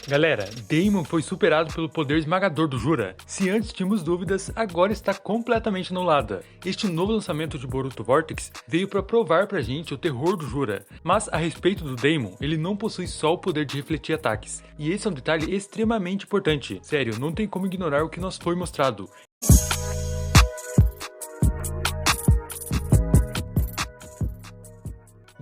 Galera, Daemon foi superado pelo poder esmagador do Jura. Se antes tínhamos dúvidas, agora está completamente anulada. Este novo lançamento de Boruto Vortex veio para provar pra gente o terror do Jura. Mas a respeito do Daemon, ele não possui só o poder de refletir ataques. E esse é um detalhe extremamente importante. Sério, não tem como ignorar o que nos foi mostrado.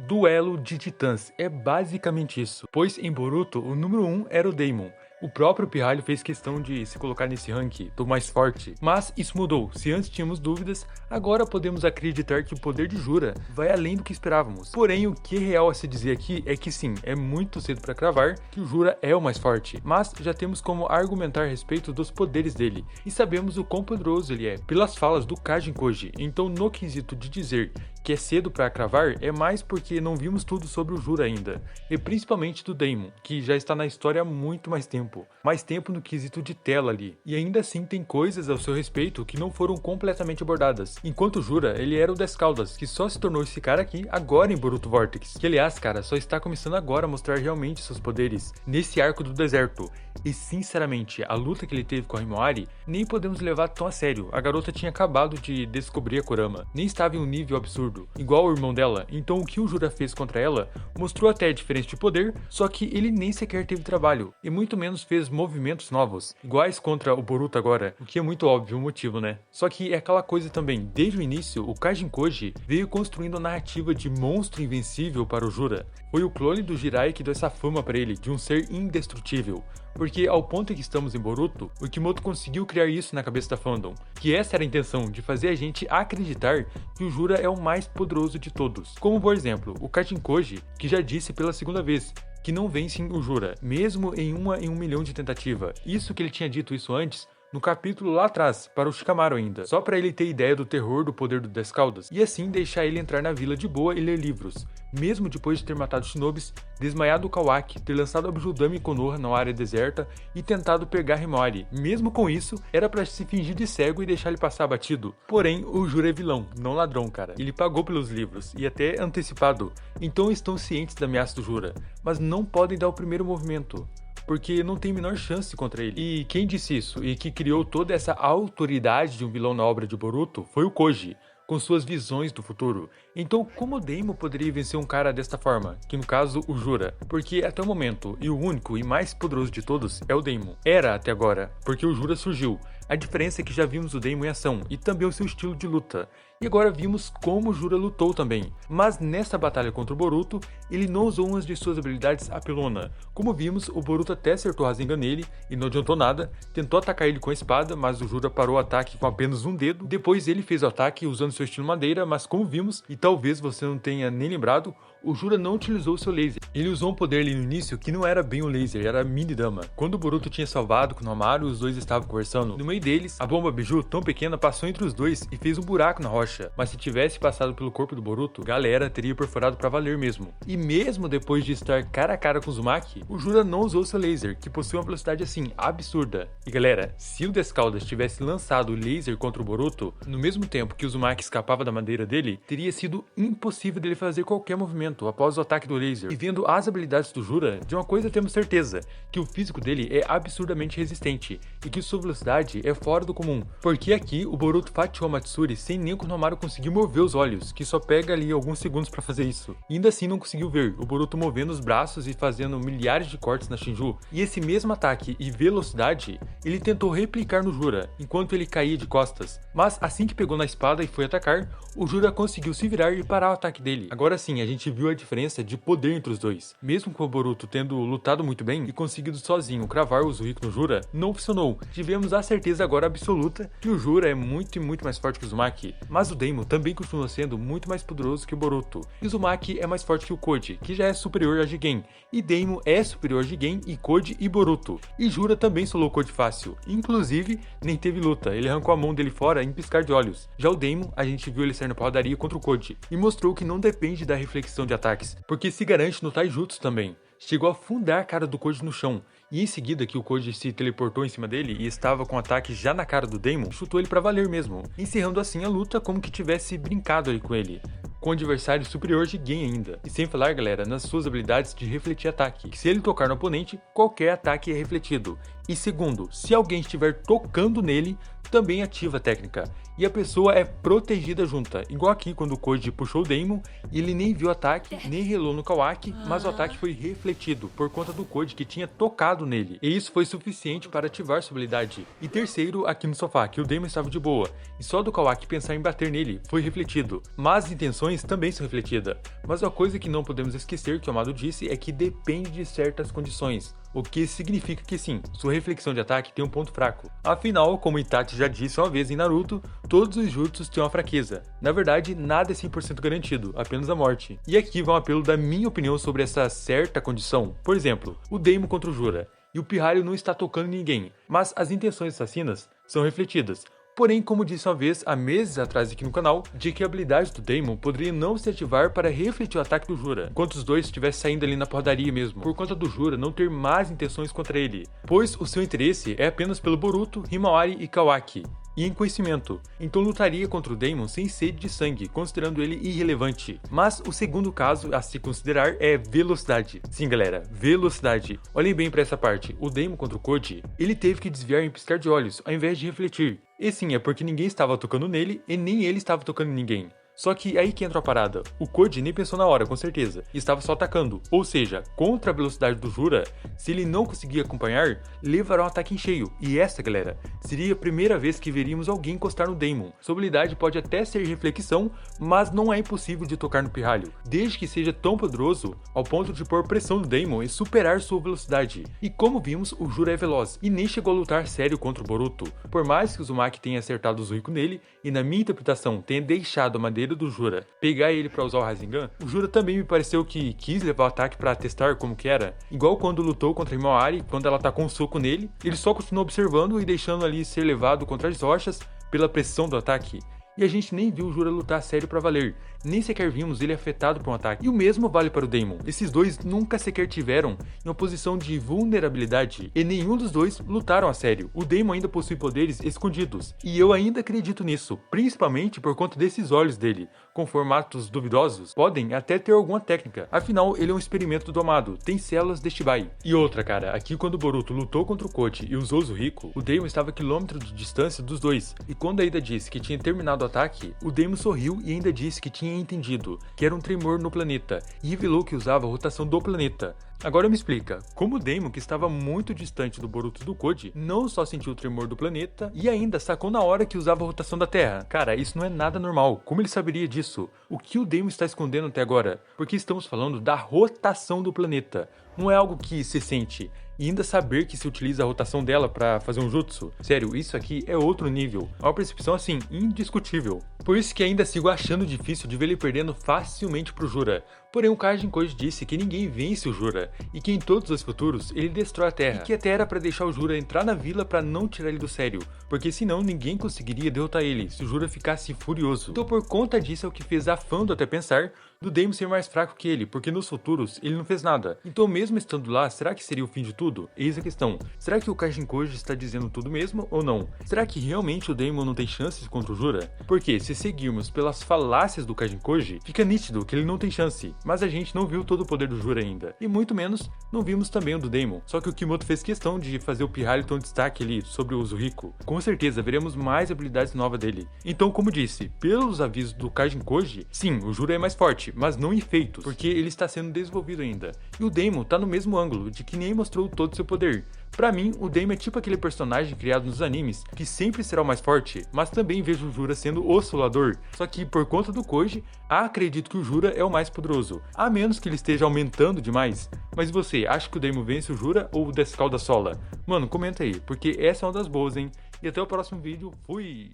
Duelo de titãs, é basicamente isso, pois em Boruto o número 1 era o Daemon. O próprio Pirralho fez questão de se colocar nesse ranking do mais forte, mas isso mudou. Se antes tínhamos dúvidas, agora podemos acreditar que o poder de Jura vai além do que esperávamos. Porém, o que é real a se dizer aqui é que sim, é muito cedo para cravar que o Jura é o mais forte, mas já temos como argumentar a respeito dos poderes dele, e sabemos o quão poderoso ele é, pelas falas do Kajin Koji. Então, no quesito de dizer que é cedo para cravar, é mais porque não vimos tudo sobre o Jura ainda, e principalmente do Daemon, que já está na história há muito mais tempo no quesito de tela ali, e ainda assim tem coisas ao seu respeito que não foram completamente abordadas, enquanto o Jura, ele era o das Caudas, que só se tornou esse cara aqui agora em Boruto Vortex, que aliás, cara, só está começando agora a mostrar realmente seus poderes, nesse arco do deserto, e sinceramente, a luta que ele teve com a Himawari, nem podemos levar tão a sério, a garota tinha acabado de descobrir a Kurama, nem estava em um nível absurdo, igual o irmão dela, então o que o Jura fez contra ela, mostrou até a diferença de poder, só que ele nem sequer teve trabalho, e muito menos fez movimentos novos, iguais contra o Boruto agora, o que é muito óbvio o motivo, né? Só que é aquela coisa também, desde o início, o Kajin Koji veio construindo a narrativa de monstro invencível para o Jura. Foi o clone do Jirai que deu essa fama para ele, de um ser indestrutível. Porque ao ponto em que estamos em Boruto, o Kimoto conseguiu criar isso na cabeça da fandom, que essa era a intenção, de fazer a gente acreditar que o Jura é o mais poderoso de todos. Como por exemplo, o Kajin Koji, que já disse pela segunda vez, que não vencem o Jura, mesmo em 1 milhão de tentativa. Isso que ele tinha dito isso antes, no capítulo lá atrás, para o Shikamaru ainda, só para ele ter ideia do terror do poder do Das Caudas, e assim deixar ele entrar na vila de boa e ler livros, mesmo depois de ter matado Shinobis, desmaiado o Kawaki, ter lançado Abyuldame e Konoha na área deserta e tentado pegar Himawari. Mesmo com isso, era para se fingir de cego e deixar ele passar batido. Porém, o Jura é vilão, não ladrão, cara. Ele pagou pelos livros, e até antecipado, então estão cientes da ameaça do Jura, mas não podem dar o primeiro movimento, porque não tem a menor chance contra ele. E quem disse isso e que criou toda essa autoridade de um vilão na obra de Boruto foi o Koji, com suas visões do futuro. Então, como o Daemon poderia vencer um cara desta forma, que no caso o Jura? Porque até o momento, e o único e mais poderoso de todos é o Daemon. Era até agora, porque o Jura surgiu. A diferença é que já vimos o Daemon em ação, e também o seu estilo de luta. E agora vimos como o Jura lutou também. Mas nessa batalha contra o Boruto, ele não usou uma de suas habilidades apelona. Como vimos, o Boruto até acertou a Rasengan nele, e não adiantou nada. Tentou atacar ele com a espada, mas o Jura parou o ataque com apenas um dedo. Depois ele fez o ataque usando seu estilo madeira, mas como vimos, e talvez você não tenha nem lembrado, o Jura não utilizou o seu laser. Ele usou um poder ali no início que não era bem um laser, era a mini dama. Quando o Boruto tinha salvado com o Nomaru, os dois estavam conversando. No meio deles, a bomba Biju, tão pequena, passou entre os dois e fez um buraco na rocha. Mas se tivesse passado pelo corpo do Boruto, galera teria perforado pra valer mesmo. E mesmo depois de estar cara a cara com o Uzumaki, o Jura não usou seu laser, que possui uma velocidade assim, absurda. E galera, se o Das Caudas tivesse lançado o laser contra o Boruto, no mesmo tempo que o Uzumaki escapava da madeira dele, teria sido impossível dele fazer qualquer movimento após o ataque do laser. E vendo as habilidades do Jura, de uma coisa temos certeza, que o físico dele é absurdamente resistente, e que sua velocidade é fora do comum. Porque aqui, o Boruto fatiou a Matsuri sem nem o Konohamaru conseguir mover os olhos, que só pega ali alguns segundos pra fazer isso. E ainda assim não conseguiu ver o Boruto movendo os braços e fazendo milhares de cortes na Shinju. E esse mesmo ataque e velocidade, ele tentou replicar no Jura, enquanto ele caía de costas. Mas assim que pegou na espada e foi atacar, o Jura conseguiu se virar e parar o ataque dele. Agora sim, a gente viu a diferença de poder entre os dois. Mesmo com o Boruto tendo lutado muito bem e conseguido sozinho cravar o Zuhiko no Jura, não funcionou. Tivemos a certeza agora absoluta que o Jura é muito e muito mais forte que o Uzumaki. Mas o Daemon também continua sendo muito mais poderoso que o Boruto. E o Uzumaki é mais forte que o Koji, que já é superior a Jigen. E Daemon é superior a Jigen e Koji e Boruto. E Jura também solou o Koji fácil. Inclusive, nem teve luta. Ele arrancou a mão dele fora em piscar de olhos. Já o Daemon, a gente viu ele sair na porradaria contra o Koji. E mostrou que não depende da reflexão de ataques, porque se garante no Taijutsu também. Chegou a afundar a cara do Koji no chão, e em seguida que o Koji se teleportou em cima dele e estava com o ataque já na cara do Daemon, chutou ele pra valer mesmo, encerrando assim a luta como que tivesse brincado ali com ele. com o adversário superior de Gen ainda. E sem falar, galera, nas suas habilidades de refletir ataque, que se ele tocar no oponente, qualquer ataque é refletido. E segundo, se alguém estiver tocando nele, também ativa a técnica. E a pessoa é protegida junta, igual aqui quando o Koji puxou o Daemon, ele nem viu o ataque, nem relou no Kawaki, mas o ataque foi refletido por conta do Koji que tinha tocado nele. E isso foi suficiente para ativar sua habilidade. E terceiro, aqui no sofá, que o Daemon estava de boa, e só do Kawaki pensar em bater nele foi refletido. Mas as intenções também são refletidas. Mas uma coisa que não podemos esquecer, que o Amado disse, é que depende de certas condições. O que significa que sim, sua reflexão de ataque tem um ponto fraco. Afinal, como Itachi já disse uma vez em Naruto, todos os jutsus têm uma fraqueza. Na verdade, nada é 100% garantido, apenas a morte. E aqui vai um apelo da minha opinião sobre essa certa condição. Por exemplo, o Daemon contra o Jura, e o Pirralho não está tocando ninguém, mas as intenções assassinas são refletidas. Porém, como disse uma vez, há meses atrás aqui no canal, de que a habilidade do Daemon poderia não se ativar para refletir o ataque do Jura, enquanto os dois estivessem saindo ali na porradaria mesmo, por conta do Jura não ter más intenções contra ele, pois o seu interesse é apenas pelo Boruto, Himawari e Kawaki. E em conhecimento, então lutaria contra o Daemon sem sede de sangue, considerando ele irrelevante. Mas o segundo caso a se considerar é velocidade. Sim, galera, velocidade. Olhem bem para essa parte, o Daemon contra o Koji, ele teve que desviar em piscar de olhos, ao invés de refletir. E sim, é porque ninguém estava tocando nele e nem ele estava tocando em ninguém. Só que aí que entra a parada, o Koji nem pensou na hora, com certeza, e estava só atacando, ou seja, contra a velocidade do Jura, se ele não conseguir acompanhar, levará um ataque em cheio, e essa, galera, seria a primeira vez que veríamos alguém encostar no Daemon. Sua habilidade pode até ser reflexão, mas não é impossível de tocar no Pirralho, desde que seja tão poderoso ao ponto de pôr pressão no Daemon e superar sua velocidade. E como vimos, o Jura é veloz, e nem chegou a lutar sério contra o Boruto, por mais que o Uzumaki tenha acertado o Zuiko nele, e na minha interpretação tenha deixado a madeira do Jura pegar ele para usar o Rasengan, o Jura também me pareceu que quis levar o ataque para testar como que era, igual quando lutou contra a Himawari, quando ela tacou um soco nele, ele só continuou observando e deixando ali ser levado contra as rochas pela pressão do ataque. E a gente nem viu o Jura lutar sério pra valer, nem sequer vimos ele afetado por um ataque. E o mesmo vale para o Daemon. Esses dois nunca sequer tiveram em uma posição de vulnerabilidade, e nenhum dos dois lutaram a sério. O Daemon ainda possui poderes escondidos, e eu ainda acredito nisso, principalmente por conta desses olhos dele, com formatos duvidosos, podem até ter alguma técnica. Afinal, ele é um experimento do Amado, tem células de Shibai. E outra, cara, aqui quando o Boruto lutou contra o Koji e usou o Zuiko, o Daemon estava a quilômetros de distância dos dois, e quando a Ida disse que tinha terminado o ataque, o Daemon sorriu e ainda disse que tinha entendido que era um tremor no planeta, e revelou que usava a rotação do planeta. Agora me explica, como o Daemon, que estava muito distante do Boruto e do Koji, não só sentiu o tremor do planeta, e ainda sacou na hora que usava a rotação da Terra? Cara, isso não é nada normal, como ele saberia disso? O que o Daemon está escondendo até agora? Porque estamos falando da rotação do planeta, não é algo que se sente. E ainda saber que se utiliza a rotação dela pra fazer um jutsu. Sério, isso aqui é outro nível. É uma percepção assim, indiscutível. Por isso que ainda sigo achando difícil de ver ele perdendo facilmente pro Jura. Porém, o Kajin Koji disse que ninguém vence o Jura, e que em todos os futuros ele destrói a Terra, e que até era pra deixar o Jura entrar na vila pra não tirar ele do sério, porque senão ninguém conseguiria derrotar ele se o Jura ficasse furioso. Então por conta disso é o que fez a Fando até pensar do Daemon ser mais fraco que ele, porque nos futuros ele não fez nada. Então mesmo estando lá, será que seria o fim de tudo? Eis a questão. Será que o Kajin Koji está dizendo tudo mesmo ou não? Será que realmente o Daemon não tem chances contra o Jura? Porque se seguirmos pelas falácias do Kajin Koji, fica nítido que ele não tem chance, mas a gente não viu todo o poder do Jura ainda. E muito menos, não vimos também o do Daemon. Só que o Kimoto fez questão de fazer o Pirralho ter um destaque ali sobre o Zuiko. Com certeza veremos mais habilidades novas dele. Então, como disse, pelos avisos do Kajin Koji, sim, o Jura é mais forte, mas não em feitos, porque ele está sendo desenvolvido ainda. E o Daemon tá no mesmo ângulo, de que nem mostrou todo o seu poder. Pra mim, o Daemon é tipo aquele personagem criado nos animes, que sempre será o mais forte, mas também vejo o Jura sendo o oscilador. Só que por conta do Koji, acredito que o Jura é o mais poderoso, a menos que ele esteja aumentando demais. Mas você, acha que o Daemon vence o Jura ou o Descal da Sola? Mano, comenta aí, porque essa é uma das boas, hein? E até o próximo vídeo, fui!